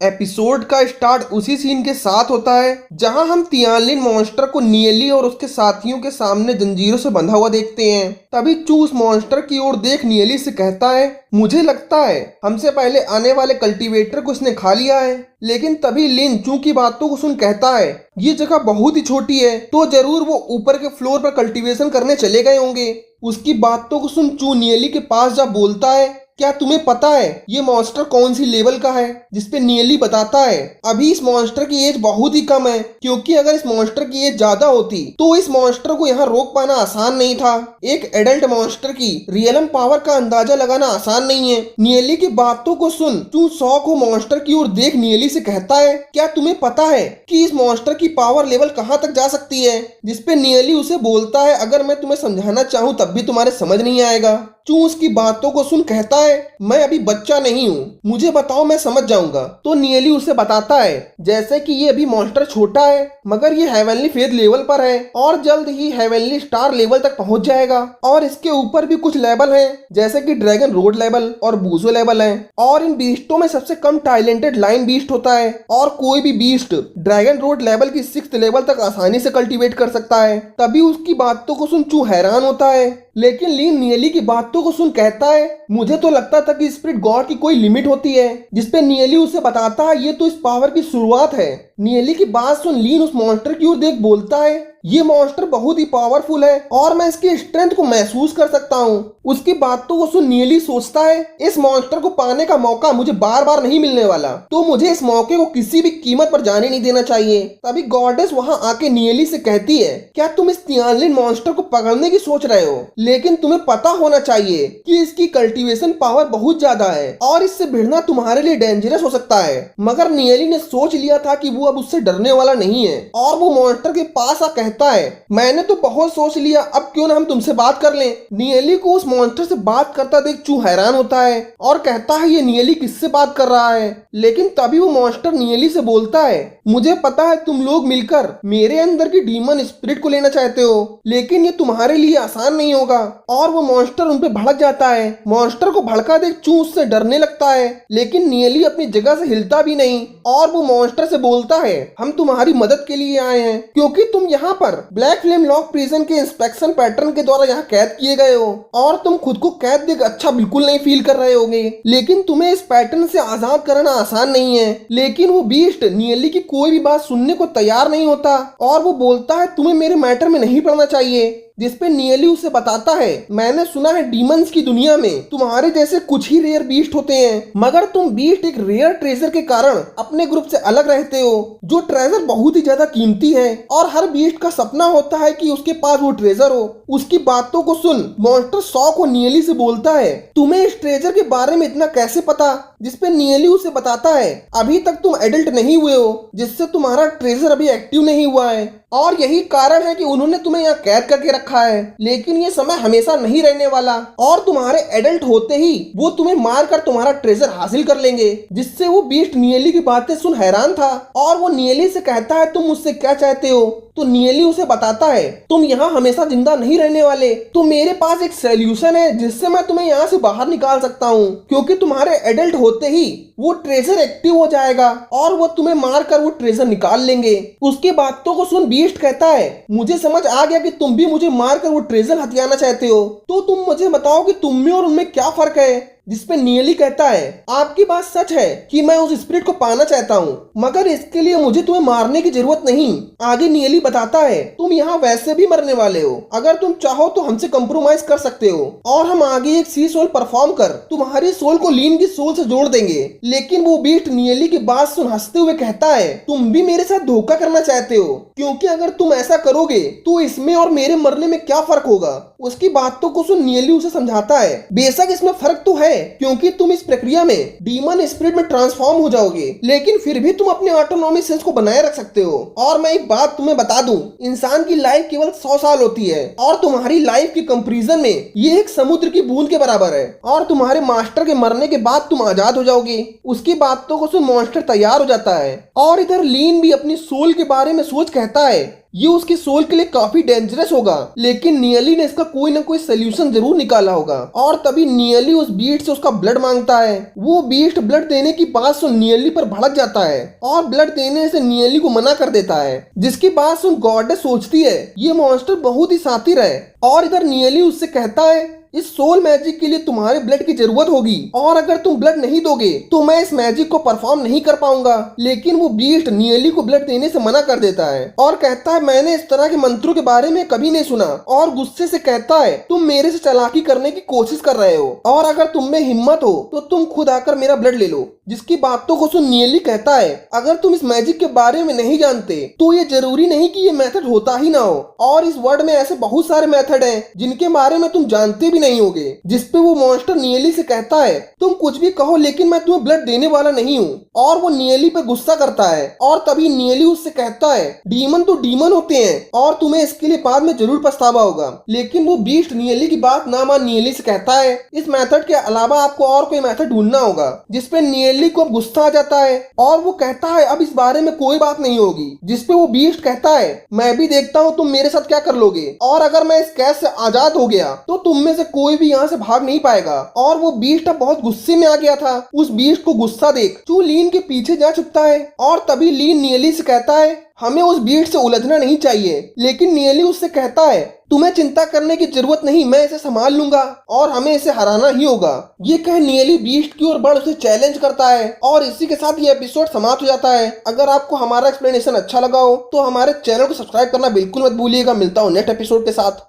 Episode का start उसी scene के साथ होता है जहां हम तियानलिन मॉन्स्टर को नियली और उसके साथियों के सामने जंजीरों से बंधा हुआ देखते हैं। तभी चू उस मॉन्स्टर की ओर देख नियली से कहता है, मुझे लगता है हमसे पहले आने वाले कल्टीवेटर को इसने खा लिया है। लेकिन तभी लिन चू की बातों को सुन कहता है, ये जगह बहुत ही छोटी है, तो जरूर वो ऊपर के फ्लोर पर कल्टीवेशन करने चले गए होंगे। उसकी बातों को सुन चू नियली के पास जा बोलता है, क्या तुम्हें पता है ये मॉन्स्टर कौन सी लेवल का है? जिसपे नियली बताता है, अभी इस मॉन्स्टर की एज बहुत ही कम है, क्योंकि अगर इस मॉन्स्टर की एज ज्यादा होती तो इस मॉन्स्टर को यहाँ रोक पाना आसान नहीं था। एक एडल्ट मॉन्स्टर की रियलम पावर का अंदाजा लगाना आसान नहीं है। नियली की बातों को सुन तू शौक हो मॉन्स्टर की ओर देख नियली से कहता है, क्या तुम्हें पता है कि इस मॉन्स्टर की पावर लेवल कहाँ तक जा सकती है? जिसपे नियली उसे बोलता है, अगर मैं तुम्हें समझाना चाहूँ तब भी तुम्हारे समझ नहीं आएगा। चू उसकी बातों को सुन कहता है, मैं अभी बच्चा नहीं हूँ, मुझे बताओ मैं समझ जाऊंगा। तो नियली उसे बताता है, जैसे कि ये अभी मॉन्स्टर छोटा है मगर ये हेवनली फेथ लेवल पर है और जल्द ही हेवनली स्टार लेवल तक पहुंच जाएगा। और इसके ऊपर भी कुछ लेवल हैं, जैसे कि ड्रैगन रोड लेवल और बूजो लेवल है। और इन बीस्टों में सबसे कम टैलेंटेड लाइन बीस्ट होता है और कोई भी बीस्ट ड्रैगन रोड लेवल की 6th लेवल तक आसानी से कल्टीवेट कर सकता है। तभी उसकी बातों को सुन चू हैरान होता है। लेकिन लीन नियली की बातों को सुन कहता है, मुझे तो लगता था कि स्पिरिट गॉड की कोई लिमिट होती है। जिसपे नियली उसे बताता है, ये तो इस पावर की शुरुआत है। नियली की बात सुन लीन उस मॉन्स्टर की ओर देख बोलता है, ये मॉन्स्टर बहुत ही पावरफुल है और मैं इसकी स्ट्रेंथ को महसूस कर सकता हूँ। उसकी बातों को सुन नियली सोचता है, इस मॉन्स्टर को पाने का मौका मुझे बार बार नहीं मिलने वाला, तो मुझे इस मौके को किसी भी कीमत पर जाने नहीं देना चाहिए। तभी गॉडेस वहाँ आके नियली से कहती है, क्या तुम इस तियानलिन मॉन्स्टर को पकड़ने की सोच रहे हो? लेकिन तुम्हें पता होना चाहिए कि इसकी कल्टीवेशन पावर बहुत ज्यादा है और इससे भिड़ना तुम्हारे लिए डेंजरस हो सकता है। मगर नियली ने सोच लिया था कि वो अब उससे डरने वाला नहीं है और वो मॉन्स्टर के पास आ कहता है, मैंने तो बहुत सोच लिया, अब क्यों ना हम तुमसे बात कर लें। नियली को उस मॉन्स्टर से बात करता देख चू हैरान होता है और कहता है, ये नियली किससे बात कर रहा है? लेकिन तभी वो मॉन्स्टर नियली से बोलता है, मुझे पता है तुम लोग मिलकर मेरे अंदर की डीमन स्पिरिट को लेना चाहते हो, लेकिन ये तुम्हारे लिए आसान नहीं होगा। और वो मॉन्स्टर उन पे भड़क जाता है। मॉन्स्टर को भड़का देख चू उससे डरने लगता है, लेकिन नियली अपनी जगह से हिलता भी नहीं और वो मॉन्स्टर से बोलता है, हम तुम्हारी मदद के लिए आए हैं, क्योंकि तुम यहाँ पर ब्लैक फ्लेम लॉक प्रिजन के इंस्पेक्शन पैटर्न के द्वारा यहाँ कैद किए गए हो और तुम खुद को कैद देख अच्छा बिल्कुल नहीं फील कर रहे होगे। लेकिन तुम्हें इस पैटर्न से आजाद करना आसान नहीं है। लेकिन वो बीस्ट नियली की कोई भी बात सुनने को तैयार नहीं होता और वो बोलता है, तुम्हें मेरे मैटर में नहीं पड़ना चाहिए। जिसपे नियली उसे बताता है, मैंने सुना है डीमंस की दुनिया में तुम्हारे जैसे कुछ ही रेयर बीस्ट होते हैं, मगर तुम बीस्ट एक रेयर ट्रेजर के कारण अपने ग्रुप से अलग रहते हो, जो ट्रेजर बहुत ही ज्यादा कीमती है और हर बीस्ट का सपना होता है कि उसके पास वो ट्रेजर हो। उसकी बातों को सुन मॉन्स्टर शॉक और नियली से बोलता है, तुम्हें इस ट्रेजर के बारे में इतना कैसे पता? जिसपे नियली उसे बताता है, अभी तक तुम एडल्ट नहीं हुए हो, जिससे तुम्हारा ट्रेजर अभी एक्टिव नहीं हुआ है और यही कारण है कि उन्होंने तुम्हें यहाँ कैद करके रखा है। लेकिन ये समय हमेशा नहीं रहने वाला और तुम्हारे एडल्ट होते ही वो तुम्हें मार कर तुम्हारा ट्रेजर हासिल कर लेंगे। जिससे वो बीस्ट नियली की बातें सुन हैरान था और वो नियली से कहता है, तुम मुझसे क्या चाहते हो? तो नियली उसे बताता है, तुम यहाँ हमेशा जिंदा नहीं रहने वाले, तो मेरे पास एक सोल्यूशन है जिससे मैं तुम्हें यहाँ से बाहर निकाल सकता हूँ, क्योंकि तुम्हारे एडल्ट होते ही वो ट्रेजर एक्टिव हो जाएगा और वो तुम्हें मार कर वो ट्रेजर निकाल लेंगे। उसकी बातों को सुन बीस्ट कहता है, मुझे समझ आ गया कि तुम भी मुझे मार कर वो ट्रेजर हथियाना चाहते हो, तो तुम मुझे बताओ कि तुम में और उनमें क्या फर्क है? जिसपे नियली कहता है, आपकी बात सच है कि मैं उस स्पिरिट को पाना चाहता हूँ, मगर इसके लिए मुझे तुम्हें मारने की जरूरत नहीं। आगे नियली बताता है, तुम यहाँ वैसे भी मरने वाले हो, अगर तुम चाहो तो हमसे कंप्रोमाइज कर सकते हो और हम आगे एक सी सोल परफॉर्म कर तुम्हारी सोल को लीन की सोल से जोड़ देंगे। लेकिन वो बीस्ट नियली की बात सुन हंसते हुए कहता है, तुम भी मेरे साथ धोखा करना चाहते हो, क्योंकि अगर तुम ऐसा करोगे तो इसमें और मेरे मरने में क्या फर्क होगा? उसकी बातों को सुन नियली उसे समझाता है, बेशक इसमें फर्क तो है, क्योंकि तुम इस प्रक्रिया में डीमन स्पिरिट में ट्रांसफॉर्म हो जाओगे, लेकिन फिर भी तुम अपने ऑटोनॉमी सेंस को बनाए रख सकते हो। और मैं एक बात तुम्हें बता दूं, इंसान की लाइफ केवल 100 साल होती है और तुम्हारी लाइफ के कंपैरिजन में ये एक समुद्र की बूंद के बराबर है और तुम्हारे मास्टर के मरने के बाद तुम आजाद हो जाओगे। उसकी बातों को सुन मॉन्स्टर तैयार हो जाता है और इधर लीन भी अपनी सोल के बारे में सोच कहता है, ये उसकी सोल के लिए काफी डेंजरस होगा, लेकिन नियली ने इसका कोई ना कोई सोल्यूशन जरूर निकाला होगा। और तभी नियली उस बीस्ट से उसका ब्लड मांगता है। वो बीस्ट ब्लड देने की बात सुन नियली पर भड़क जाता है और ब्लड देने से नियली को मना कर देता है, जिसकी बात सुन गॉडेस सोचती है ये मॉन्स्टर बहुत ही शातिर है। और इधर नियली उससे कहता है इस सोल मैजिक के लिए तुम्हारे ब्लड की जरूरत होगी और अगर तुम ब्लड नहीं दोगे तो मैं इस मैजिक को परफॉर्म नहीं कर पाऊंगा। लेकिन वो बीस्ट नियली को ब्लड देने से मना कर देता है और कहता है मैंने इस तरह के मंत्रों के बारे में कभी नहीं सुना, और गुस्से से कहता है तुम मेरे से चालाकी करने की कोशिश कर रहे हो और अगर तुम में हिम्मत हो तो तुम खुद आकर मेरा ब्लड ले लो। जिसकी बातों को सुन नियली कहता है अगर तुम इस मैजिक के बारे में नहीं जानते तो ये जरूरी नहीं कि ये मेथड होता ही ना हो, और इस वर्ल्ड में ऐसे बहुत सारे मेथड हैं जिनके बारे में तुम जानते भी नहीं होगे। जिसपे वो मॉन्स्टर नियली से कहता है तुम कुछ भी कहो लेकिन मैं तुम्हें ब्लड देने वाला नहीं हूँ, और वो नियली पे गुस्सा करता है। और तभी नियली उससे कहता है डीमन तो डीमन होते हैं और तुम्हें इसके लिए बाद में जरूर पछतावा होगा। लेकिन वो बीस्ट नियली की बात ना मान नियली से कहता है इस मेथड के अलावा आपको और कोई मेथड ढूंढना होगा। जिसपे नियली को अब गुस्सा आ जाता है और वो कहता है अब इस बारे में कोई बात नहीं होगी। जिसपे वो बीस्ट कहता है मैं भी देखता हूँ तुम मेरे साथ क्या कर लोगे, और अगर मैं इस कैद से आजाद हो गया तो तुम में से कोई भी यहाँ से भाग नहीं पाएगा। और वो बीस्ट अब बहुत गुस्से में आ गया था। उस बीस्ट को गुस्सा देख चू लीन के पीछे जा छुपता है और तभी लीन नियली से कहता है हमें उस बीस्ट से उलझना नहीं चाहिए। लेकिन नियली उससे कहता है तुम्हें चिंता करने की जरूरत नहीं, मैं इसे संभाल लूंगा और हमें इसे हराना ही होगा। ये कह नियली बीस्ट की ओर बढ़ उसे चैलेंज करता है और इसी के साथ ये एपिसोड समाप्त हो जाता है। अगर आपको हमारा एक्सप्लेनेशन अच्छा लगा हो तो हमारे चैनल को सब्सक्राइब करना बिल्कुल मत भूलिएगा। मिलता हूँ नेक्स्ट एपिसोड के साथ।